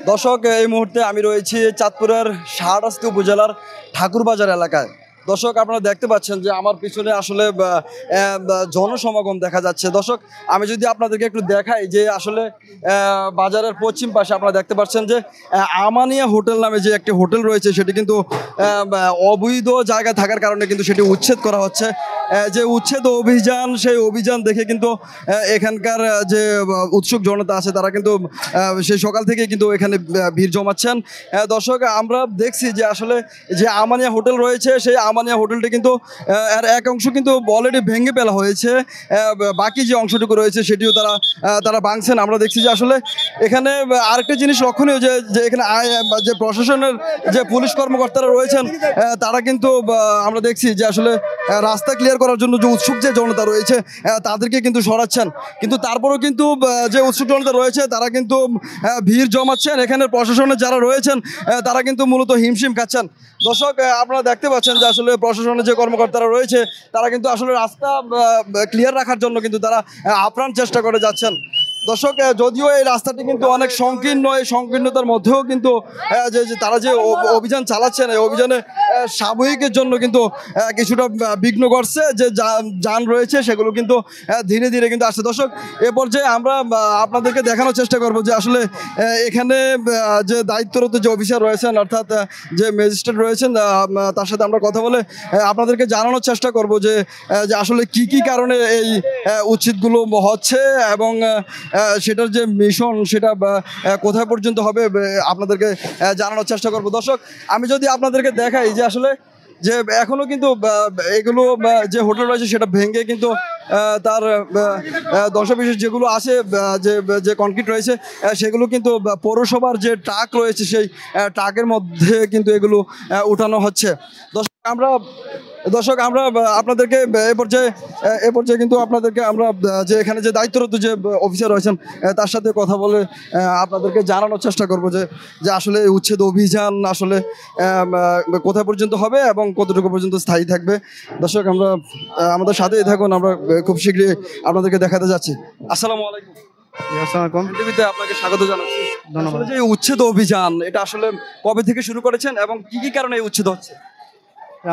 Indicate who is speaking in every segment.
Speaker 1: দর্শক, এই মুহূর্তে আমি রয়েছি চাঁদপুরের শাহরাস্তি উপজেলার ঠাকুরবাজার এলাকায়। দর্শক, আপনারা দেখতে পাচ্ছেন যে আমার পিছনে আসলে জনসমাগম দেখা যাচ্ছে। দর্শক, আমি যদি আপনাদেরকে একটু দেখাই যে আসলে বাজারের পশ্চিম পাশে আপনারা দেখতে পাচ্ছেন যে আমানিয়া হোটেল নামে যে একটি হোটেল রয়েছে, সেটি কিন্তু অবৈধ জায়গা থাকার কারণে কিন্তু সেটি উচ্ছেদ করা হচ্ছে। যে উচ্ছেদ অভিযান, সেই অভিযান দেখে কিন্তু এখানকার যে উৎসুক জনতা আছে তারা কিন্তু সেই সকাল থেকে কিন্তু এখানে ভিড় জমাচ্ছেন। দর্শক, আমরা দেখছি যে আসলে যে আমানিয়া হোটেল রয়েছে, সেই আমানিয়া হোটেলটি কিন্তু এর এক অংশ কিন্তু অলরেডি ভেঙে ফেলা হয়েছে। বাকি যে অংশটুকু রয়েছে সেটিও তারা ভাঙছেন। আমরা দেখছি যে আসলে এখানে আরেকটা জিনিস লক্ষণীয় যে এখানে যে প্রশাসনের যে পুলিশ কর্মকর্তারা রয়েছেন তারা কিন্তু আমরা দেখছি যে আসলে রাস্তা ক্লিয়ার করার জন্য যে উৎসুক যে জনতা রয়েছে তাদেরকে কিন্তু সরাচ্ছেন। কিন্তু তারপরেও কিন্তু যে উৎসুক জনতা রয়েছে তারা কিন্তু ভিড় জমাচ্ছেন। এখানে প্রশাসনের যারা রয়েছেন তারা কিন্তু মূলত হিমশিম খাচ্ছেন। দর্শক, আপনারা দেখতে পাচ্ছেন যে আসলে প্রশাসনের যে কর্মকর্তারা রয়েছে তারা কিন্তু আসলে রাস্তা ক্লিয়ার রাখার জন্য কিন্তু তারা আপ্রাণ চেষ্টা করে যাচ্ছেন। দর্শক, যদিও এই রাস্তাটি কিন্তু অনেক সংকীর্ণ, এই সংকীর্ণতার মধ্যেও কিন্তু তারা যে অভিযান চালাচ্ছেন, এই অভিযানে সাময়িকের জন্য কিন্তু কিছুটা বিঘ্ন করছে। যে যান রয়েছে সেগুলো কিন্তু ধীরে ধীরে কিন্তু আসছে। দর্শক, এ পর্যায়ে আমরা আপনাদেরকে দেখানোর চেষ্টা করব যে আসলে এখানে যে দায়িত্বরত যে অফিসার রয়েছেন, অর্থাৎ যে ম্যাজিস্ট্রেট রয়েছেন, তার সাথে আমরা কথা বলে আপনাদেরকে জানানোর চেষ্টা করব যে আসলে কি কারণে এই উচ্ছেদগুলো হচ্ছে এবং সেটার যে মিশন সেটা কোথায় পর্যন্ত হবে আপনাদেরকে জানানোর চেষ্টা করব। দর্শক, আমি যদি আপনাদেরকে দেখাই যে আসলে যে এখনো কিন্তু এগুলো যে হোটেল রয়েছে সেটা ভেঙে কিন্তু তার ধ্বংসাবশেষ যেগুলো আছে, যে কনক্রিট রয়েছে সেগুলো কিন্তু পৌরসভার যে ট্রাক রয়েছে সেই ট্রাকের মধ্যে কিন্তু এগুলো উঠানো হচ্ছে। দর্শক, আমরা আপনাদেরকে এ পর্যায়ে কিন্তু আপনাদেরকে আমরা যে এখানে যে দায়িত্বরত যে অফিসার রয়েছেন তার সাথে কথা বলে আপনাদেরকে জানানোর চেষ্টা করব যে আসলে উচ্ছেদ অভিযান আসলে কোথায় পর্যন্ত হবে এবং কতটুকু পর্যন্ত স্থায়ী থাকবে। দর্শক, আমরা আমাদের সাথেই থাকুন, আমরা খুব শীঘ্রই আপনাদেরকে দেখাতে যাচ্ছি। আসসালামু আলাইকুম। টিভিতে আপনাকে স্বাগত জানাচ্ছি। ধন্যবাদ। যে উচ্ছেদ অভিযান, এটা আসলে কবে থেকে শুরু করেছেন এবং কি কারণে এই উচ্ছেদ হচ্ছে?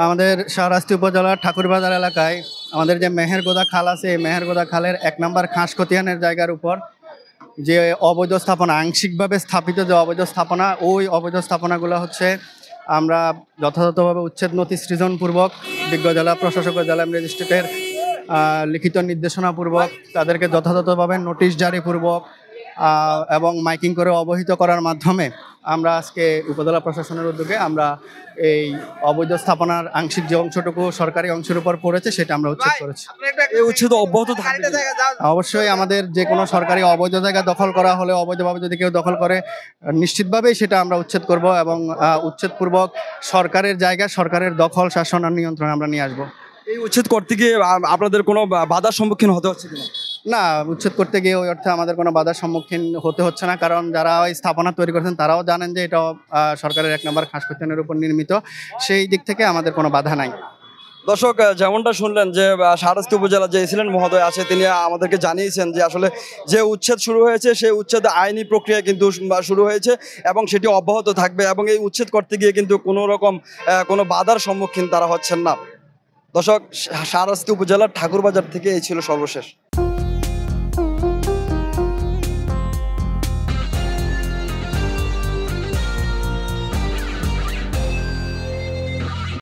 Speaker 2: আমাদের শাহরাস্তি উপজেলার ঠাকুরবাজার এলাকায় আমাদের যে মেহেরগোদা খাল আছে, এই মেহেরগোদা খালের 1 নম্বর খাস খতিয়ানের জায়গার উপর যে অবৈধ স্থাপনা, আংশিকভাবে স্থাপিত যে অবৈধ স্থাপনা, ওই অবৈধ স্থাপনাগুলো হচ্ছে আমরা যথাযথভাবে উচ্ছেদ নথি সৃজনপূর্বক বিজ্ঞ জেলা প্রশাসক ও জেলা ম্যাজিস্ট্রেটের লিখিত নির্দেশনাপূর্বক তাদেরকে যথাযথভাবে নোটিশ জারিপূর্বক এবং মাইকিং করে অবহিত করার মাধ্যমে আমরা আজকে উপজেলা প্রশাসনের উদ্যোগে আমরা এই অবৈধ স্থাপনার আংশিক যে অংশটুকু সরকারি অংশের উপর পড়েছে সেটা আমরা উচ্ছেদ করেছি।
Speaker 1: এই উচ্ছেদ অব্যাহত থাকবে?
Speaker 2: অবশ্যই আমাদের যে কোনো সরকারি অবৈধ জায়গা দখল করা হলে, অবৈধভাবে যদি কেউ দখল করে, নিশ্চিতভাবেই সেটা আমরা উচ্ছেদ করব এবং উচ্ছেদপূর্বক সরকারের জায়গা, সরকারের দখল, শাসন আর নিয়ন্ত্রণ আমরা নিয়ে আসবো।
Speaker 1: এই উচ্ছেদ করতে গিয়ে আপনাদের কোনো বাধার সম্মুখীন হতে হচ্ছে কিনা?
Speaker 2: না, উচ্ছেদ করতে গিয়ে ওই অর্থে আমাদের কোনো বাধার সম্মুখীন হতে হচ্ছে না, কারণ যারা ওই স্থাপনা তৈরি করেছেন তারাও জানেন যে এটা সরকারের 1 নম্বর খাস খতিয়ানের উপর নির্মিত, সেই দিক থেকে আমাদের কোনো বাধা নাই।
Speaker 1: দর্শক, যেমনটা শুনলেন যে শাহরাস্তি উপজেলা যে এসিলেন্ট মহোদয় আছে তিনি আমাদেরকে জানিয়েছেন যে আসলে যে উচ্ছেদ শুরু হয়েছে সেই উচ্ছেদ আইনি প্রক্রিয়া কিন্তু শুরু হয়েছে এবং সেটি অব্যাহত থাকবে এবং এই উচ্ছেদ করতে গিয়ে কিন্তু কোনো রকম কোনো বাধার সম্মুখীন তারা হচ্ছেন না। দর্শক, শাহরাস্তি উপজেলার ঠাকুরবাজার থেকে এই ছিল সর্বশেষ।